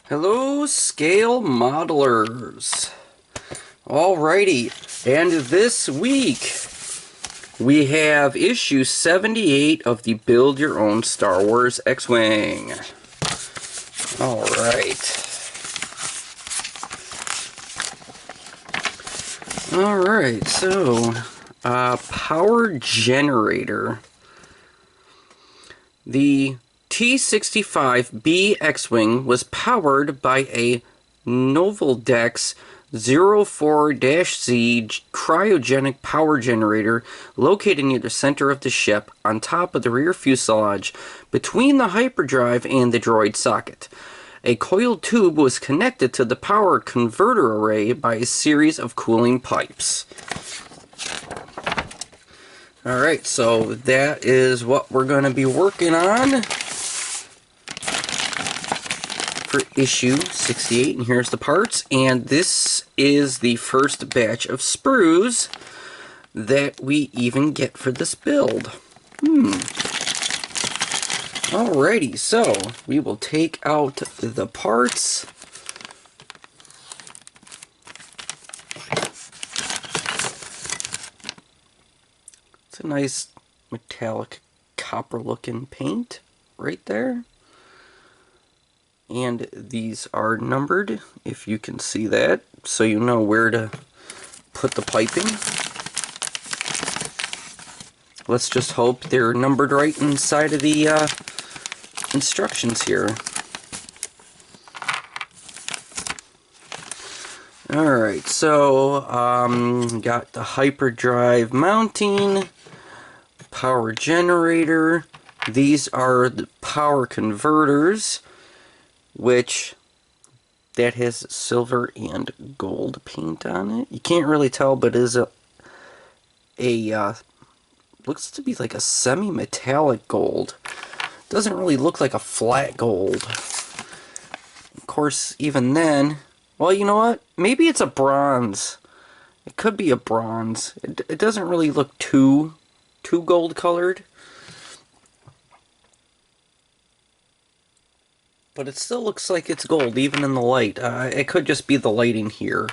Hello, scale modelers. Alrighty, and this week we have issue 78 of the Build Your Own Star Wars X-Wing. Alright. Alright, so, power generator. The T-65B X-Wing was powered by a Novaldex 04-Z cryogenic power generator located near the center of the ship on top of the rear fuselage between the hyperdrive and the droid socket. A coiled tube was connected to the power converter array by a series of cooling pipes. Alright, so that is what we're going to be working on for issue 68, and here's the parts. And this is the first batch of sprues that we even get for this build. Alrighty, so we will take out the parts. It's a nice metallic copper looking paint right there. And these are numbered, if you can see that, so you know where to put the piping. Let's just hope they're numbered right inside of the instructions here. Alright, so got the hyperdrive mounting, power generator. These are the power converters, which that has silver and gold paint on it. You can't really tell, but it is looks to be like a semi-metallic gold. Doesn't really look like a flat gold. Of course, even then, well, you know what? Maybe it's a bronze. It could be a bronze. It doesn't really look too gold colored. But it still looks like it's gold, even in the light. It could just be the lighting here.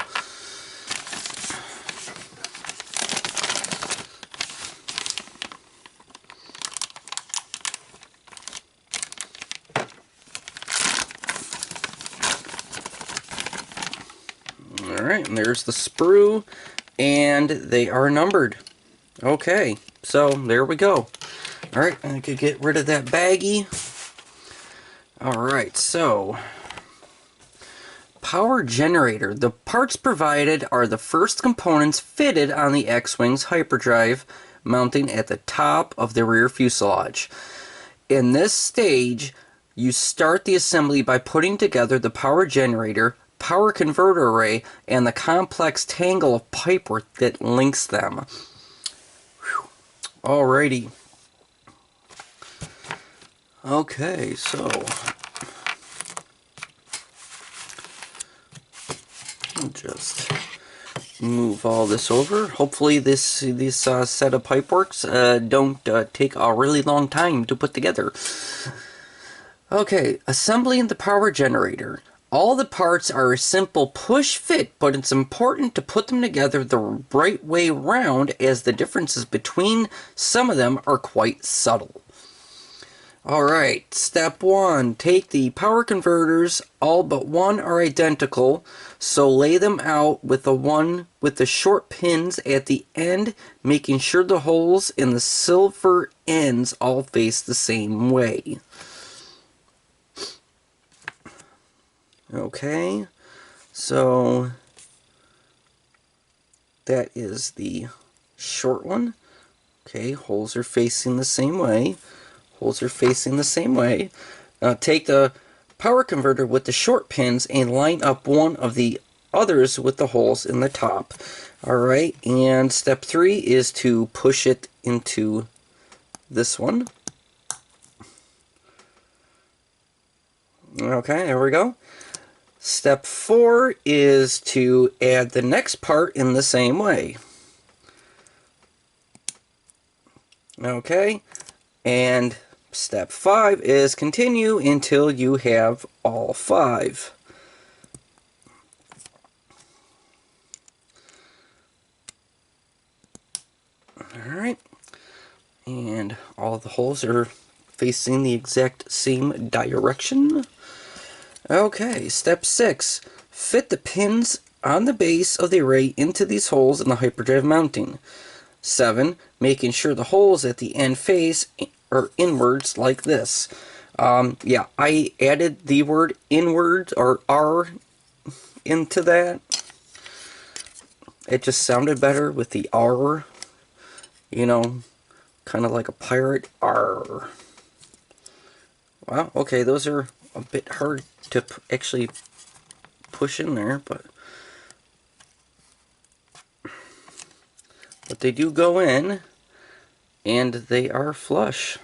Alright, and there's the sprue, and they are numbered. Okay, so there we go. Alright, I could get rid of that baggie. Alright, so power generator. The parts provided are the first components fitted on the X-Wing's hyperdrive mounting at the top of the rear fuselage. In this stage, you start the assembly by putting together the power generator, power converter array, and the complex tangle of pipework that links them. Whew. Alrighty. Okay, so I'll just move all this over. Hopefully this set of pipeworks don't take a really long time to put together. Okay, assembling the power generator. All the parts are a simple push fit, but it's important to put them together the right way round, as the differences between some of them are quite subtle. Alright, step 1. Take the power converters, all but one are identical, so lay them out with the one with the short pins at the end, making sure the holes in the silver ends all face the same way. Okay, so that is the short one. Okay, holes are facing the same way. Holes are facing the same way. Now take the power converter with the short pins and line up one of the others with the holes in the top. Alright, and step 3 is to push it into this one. Okay, there we go. Step 4 is to add the next part in the same way. Okay, and step 5 is continue until you have all 5. And all the holes are facing the exact same direction. Okay, step 6. Fit the pins on the base of the array into these holes in the hyperdrive mounting. 7. Making sure the holes at the end face are inwards like this. Yeah, I added the word inwards or R into that. It just sounded better with the R, you know, kind of like a pirate R. Wow, okay, those are a bit hard to actually push in there, but they do go in, and they are flush.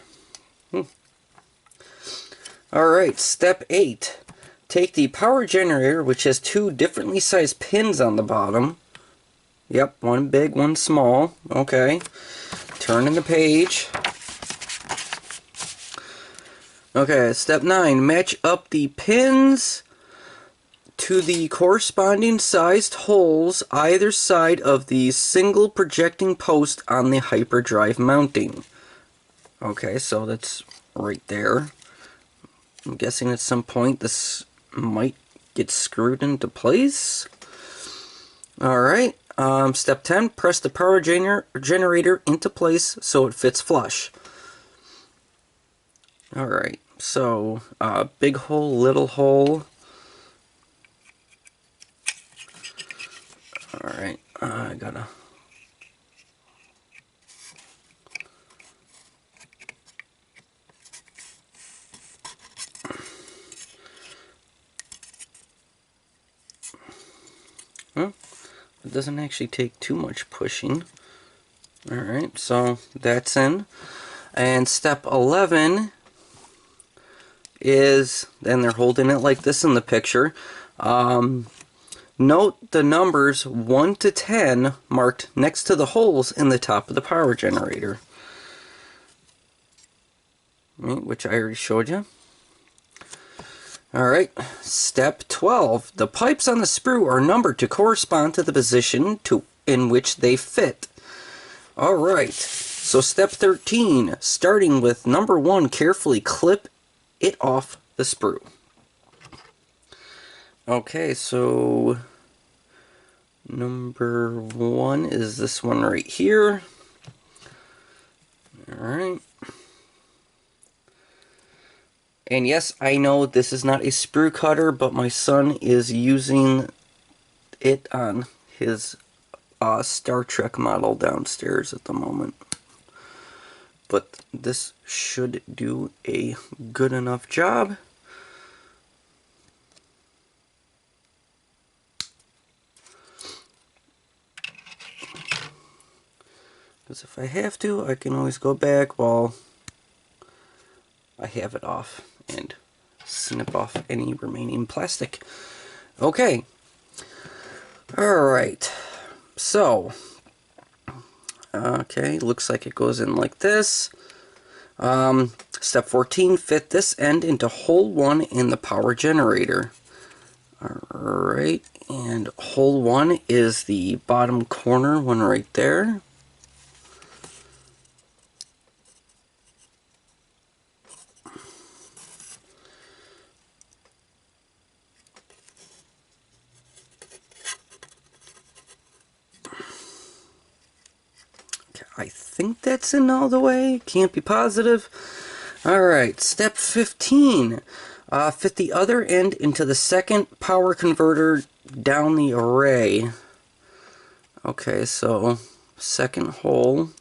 Alright, step 8. Take the power generator, which has 2 differently sized pins on the bottom. Yep, one big, one small. Okay. Turning the page. Okay, step 9. Match up the pins to the corresponding sized holes either side of the single projecting post on the hyperdrive mounting. Okay, so that's right there. I'm guessing at some point this might get screwed into place. Alright, step 10, press the power generator into place so it fits flush. Alright, so big hole, little hole. Alright, I gotta... Well, it doesn't actually take too much pushing. Alright, so that's in. And step 11 is, then they're holding it like this in the picture. Note the numbers 1 to 10 marked next to the holes in the top of the power generator. Which I already showed you. Alright, step 12. The pipes on the sprue are numbered to correspond to the position in which they fit. Alright, so step 13. Starting with number 1, carefully clip it off the sprue. Okay, so number 1 is this one right here. Alright. And yes, I know this is not a sprue cutter, but my son is using it on his Star Trek model downstairs at the moment. But this should do a good enough job. Because if I have to, I can always go back while I have it off and snip off any remaining plastic. Okay. Alright. So, okay, looks like it goes in like this. Step 14, fit this end into hole 1 in the power generator. Alright, and hole 1 is the bottom corner one right there. I think that's in all the way. Can't be positive. Alright, step 15. Fit the other end into the second power converter down the array. Okay, so second hole.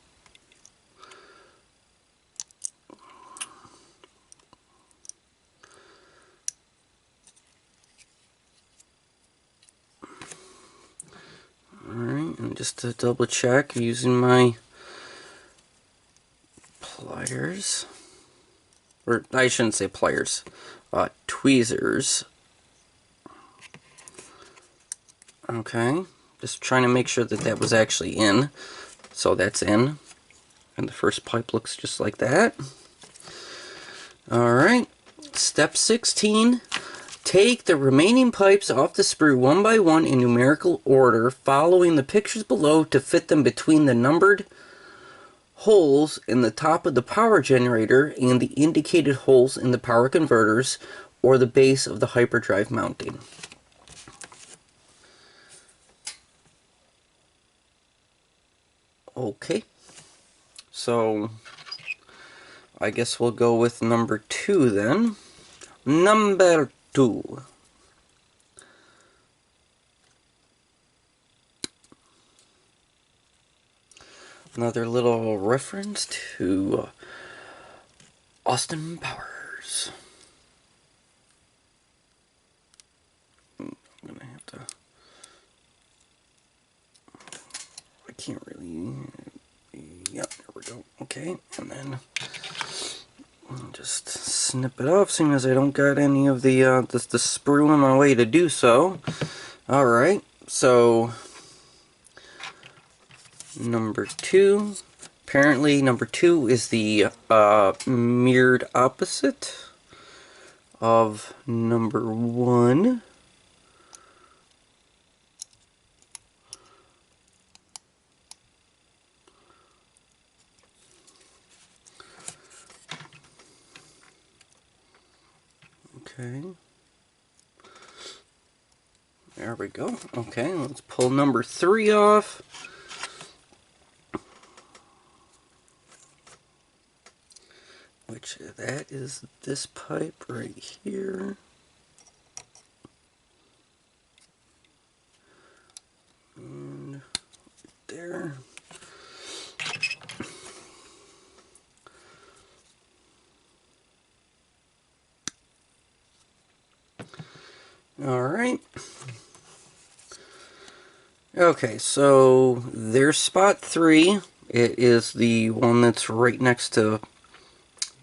Alright, and just to double check, using my pliers, or I shouldn't say pliers, tweezers. Okay, just trying to make sure that that was actually in. So that's in, and the first pipe looks just like that. Alright, step 16. Take the remaining pipes off the sprue one by one in numerical order, following the pictures below to fit them between the numbered holes in the top of the power generator and the indicated holes in the power converters or the base of the hyperdrive mounting. Okay, so I guess we'll go with number 2 then. Number 2. Another little reference to Austin Powers. I'm gonna have to... I can't really... Yeah, there we go. Okay, and then just snip it off, seeing as I don't got any of the sprue in my way to do so. Alright, so number 2. Apparently number 2 is the mirrored opposite of number 1. Okay. There we go. Okay, let's pull number 3 off. Which, that is this pipe right here. And there. Alright. Okay, so there's spot 3. It is the one that's right next to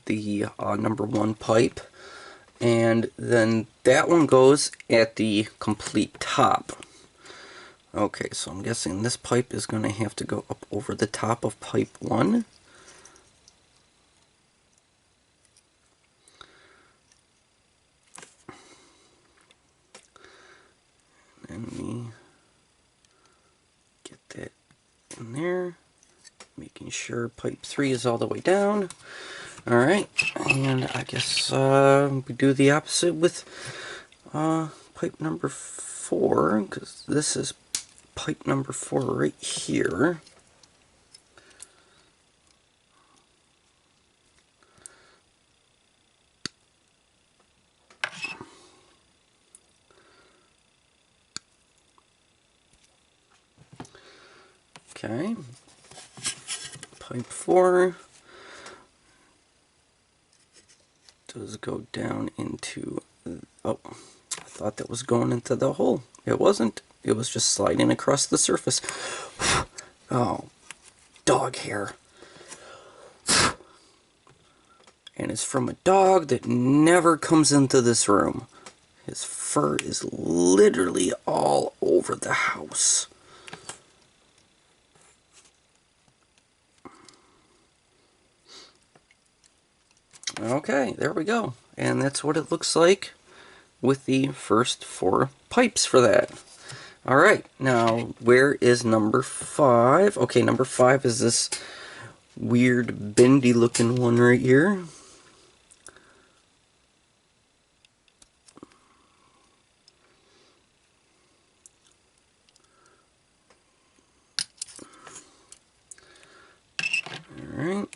the number 1 pipe. And then that one goes at the complete top. Okay, so I'm guessing this pipe is going to have to go up over the top of pipe 1. And we get that in there, making sure pipe 3 is all the way down. Alright, and I guess we do the opposite with pipe number 4, because this is pipe number 4 right here. Okay, pipe 4 does go down into, oh, I thought that was going into the hole. It wasn't. It was just sliding across the surface. Oh, dog hair. And it's from a dog that never comes into this room. His fur is literally all over the house. Okay, there we go. And that's what it looks like with the first 4 pipes for that. Alright, now where is number 5? Okay, number 5 is this weird bendy looking one right here. Alright.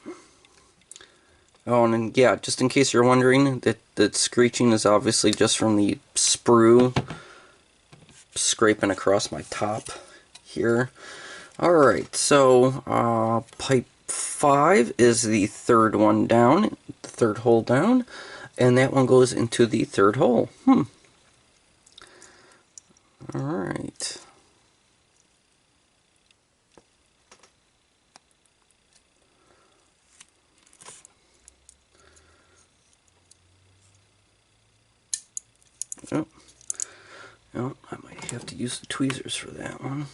Oh, and then, yeah, just in case you're wondering, that screeching is obviously just from the sprue scraping across my top here. Alright, so pipe 5 is the third one down, the third hole down, and that one goes into the third hole. Alright. Oh. Oh, I might have to use the tweezers for that one.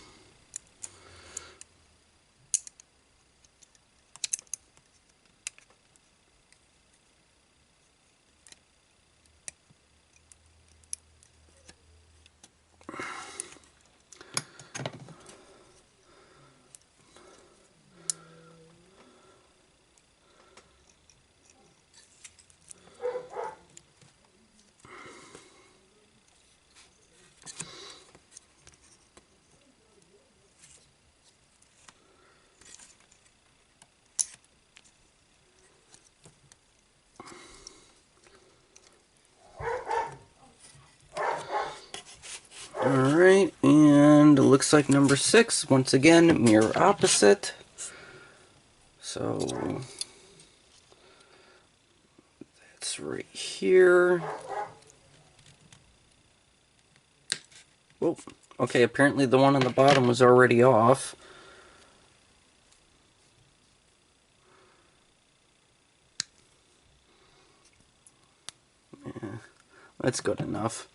Alright, and it looks like number 6, once again, mirror opposite. So that's right here. Whoa. Okay, apparently the one on the bottom was already off. Yeah, that's good enough.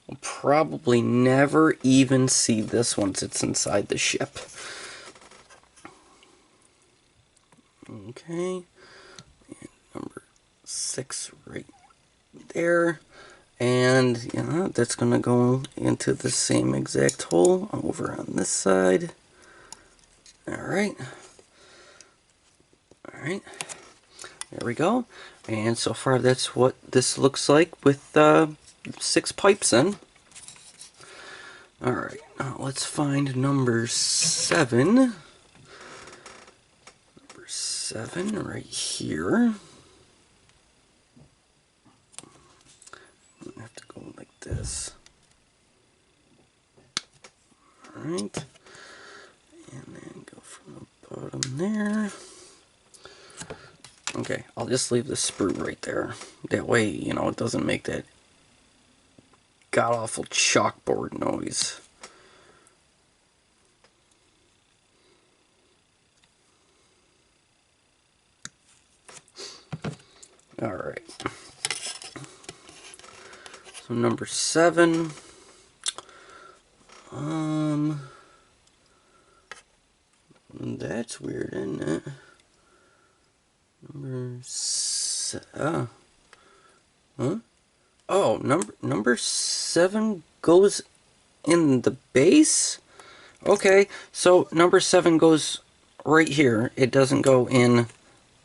We'll probably never even see this once it's inside the ship. Okay, and number 6 right there. And yeah, that's going to go into the same exact hole over on this side. Alright. Alright. There we go. And so far that's what this looks like with 6 pipes in. Alright, now let's find number 7. Number 7 right here. I have to go like this. Alright. And then go from the bottom there. Okay, I'll just leave the sprue right there. That way, you know, it doesn't make that god-awful chalkboard noise. Alright. So number 7. That's weird, isn't it? Huh? Oh, number 7 goes in the base? Okay, so number 7 goes right here. It doesn't go in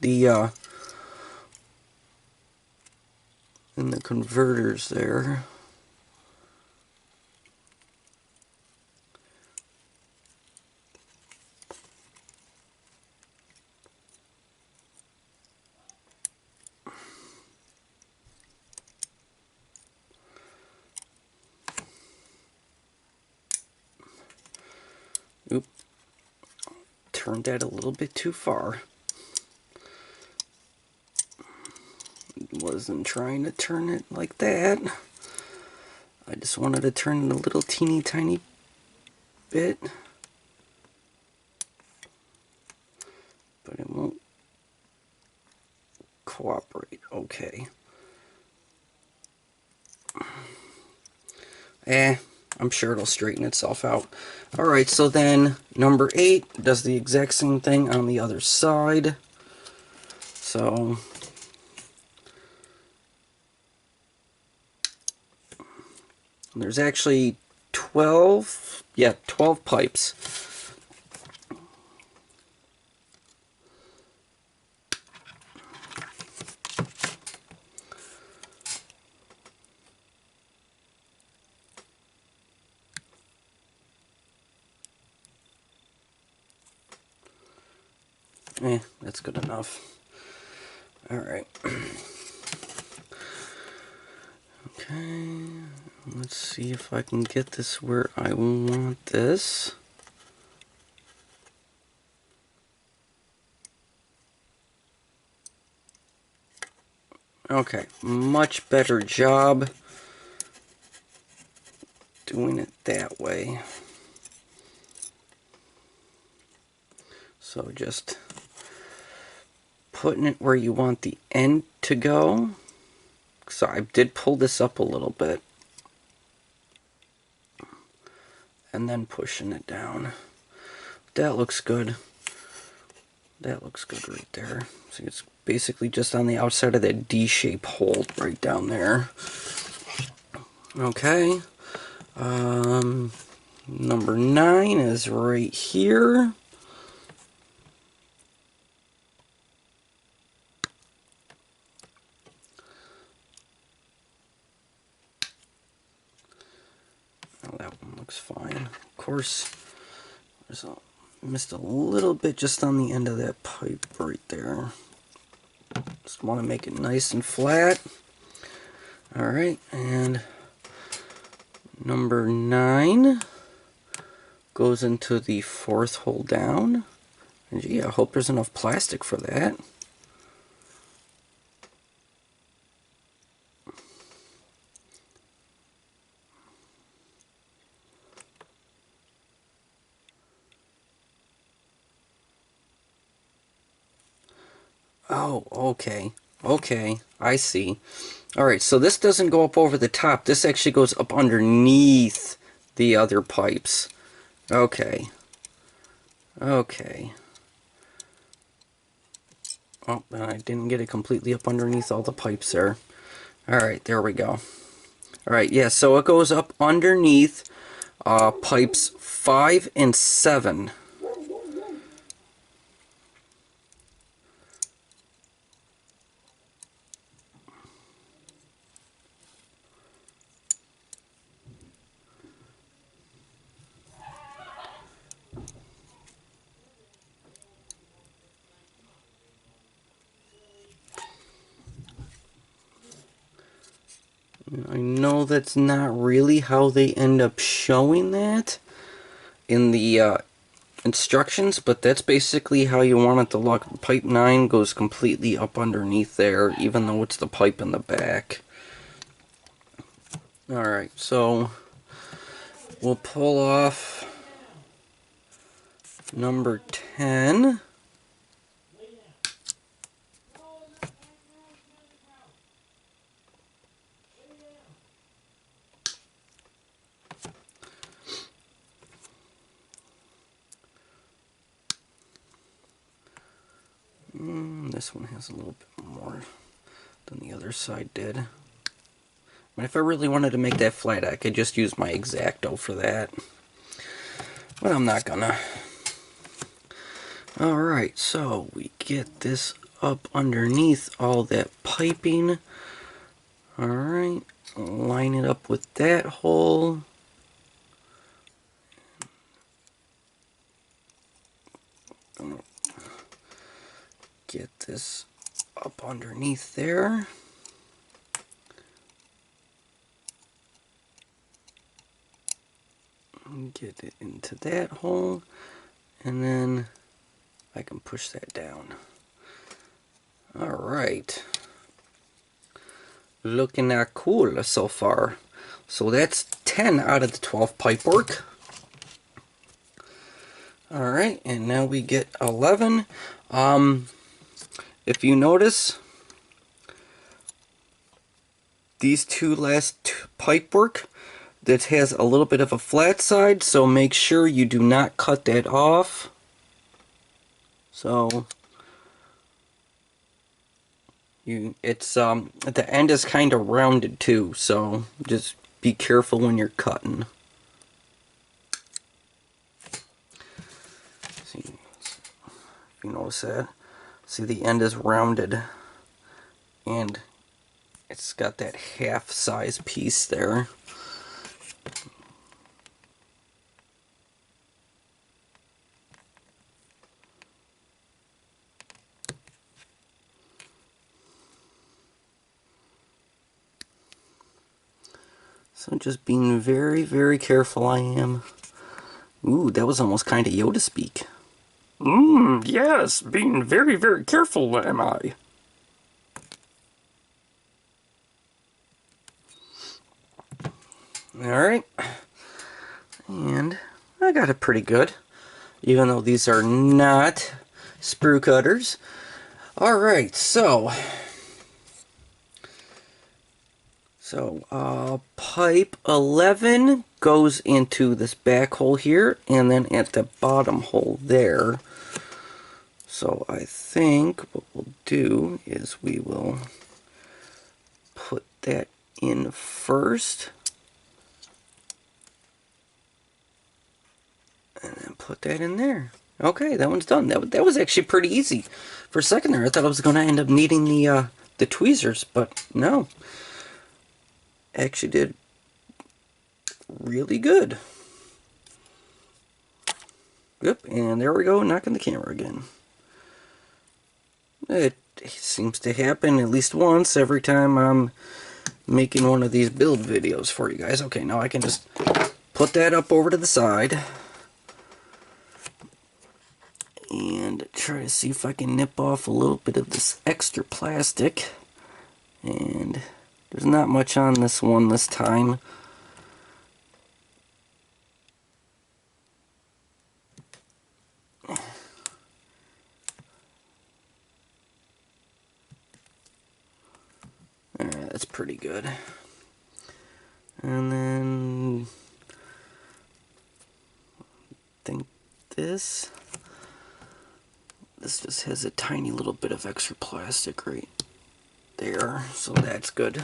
the converters there. Oop. Turned that a little bit too far. Wasn't trying to turn it like that. I just wanted to turn it a little teeny tiny bit. But it won't cooperate. Okay. I'm sure it'll straighten itself out. Alright, so then number 8 does the exact same thing on the other side. So there's actually 12 pipes. That's good enough. Alright. Okay, let's see if I can get this where I want this. Okay, much better job doing it that way. So just putting it where you want the end to go. So I did pull this up a little bit. And then pushing it down. That looks good. That looks good right there. So it's basically just on the outside of that D-shape hole right down there. Okay. Number 9 is right here. Oh, that one looks fine. Of course, missed a little bit just on the end of that pipe right there. Just want to make it nice and flat. Alright, and Number 9 goes into the 4th hole down. And gee, I hope there's enough plastic for that. Oh, okay. Okay, I see. Alright, so this doesn't go up over the top. This actually goes up underneath the other pipes. Okay. Okay. Oh, I didn't get it completely up underneath all the pipes there. Alright, there we go. Alright, yeah, so it goes up underneath pipes 5 and 7. I know that's not really how they end up showing that in the instructions, but that's basically how you want it to look. Pipe 9 goes completely up underneath there, even though it's the pipe in the back. Alright, so we'll pull off number 10. This one has a little bit more than the other side did. But if I really wanted to make that flat, I could just use my X-Acto for that. But I'm not gonna. Alright, so we get this up underneath all that piping. Alright, line it up with that hole. Get this up underneath there. Get it into that hole, and then I can push that down. Alright. Looking cool so far. So that's 10 out of the 12 pipe work. Alright, and now we get 11. If you notice, these two last pipe work, that has a little bit of a flat side, so make sure you do not cut that off. So it's the end is kind of rounded too, so just be careful when you're cutting. See, if you notice that, see the end is rounded, and it's got that half size piece there. So just being very, very careful I am. Ooh, that was almost kind of Yoda speak. Yes, being very, very careful am I. Alright. And I got it pretty good. Even though these are not sprue cutters. Alright, so pipe 11 goes into this back hole here, and then at the bottom hole there. So I think what we'll do is we will put that in first, and then put that in there. Okay, that one's done. That was actually pretty easy. For a second there, I thought I was going to end up needing the tweezers, but no. Actually did really good. Yep, and there we go, knocking the camera again. It seems to happen at least once every time I'm making one of these build videos for you guys. Okay, now I can just put that up over to the side and try to see if I can nip off a little bit of this extra plastic. And there's not much on this one this time. Alright, that's pretty good. And then I think this just has a tiny little bit of extra plastic right there, so that's good.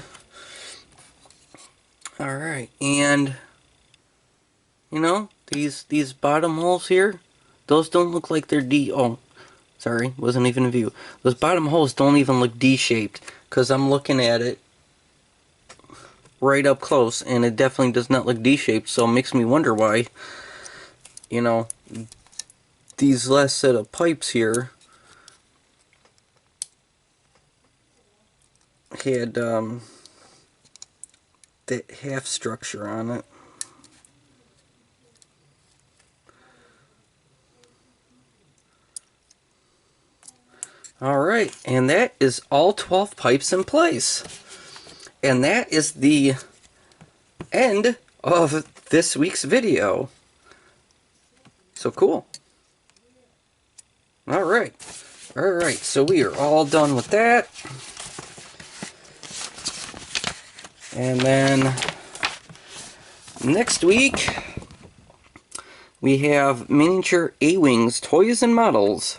Alright, and you know, these bottom holes here, those don't look like they're oh, sorry, wasn't even in view. Those bottom holes don't even look D-shaped, because I'm looking at it right up close, and it definitely does not look D-shaped, so it makes me wonder why, you know, these last set of pipes here had that half structure on it. Alright, and that is all 12 pipes in place. And that is the end of this week's video. So cool. Alright. Alright, so we are all done with that. And then next week we have miniature A-Wings toys and models.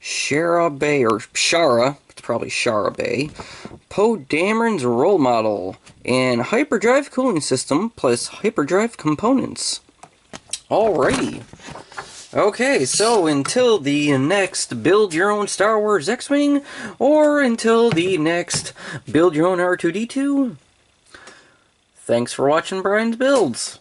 Shara Bay, or Shara, it's probably Shara Bay, Poe Dameron's roll model, and hyperdrive cooling system plus hyperdrive components. Alrighty. Okay, so until the next Build Your Own Star Wars X-Wing, or until the next Build Your Own R2-D2, thanks for watching Brian's Builds.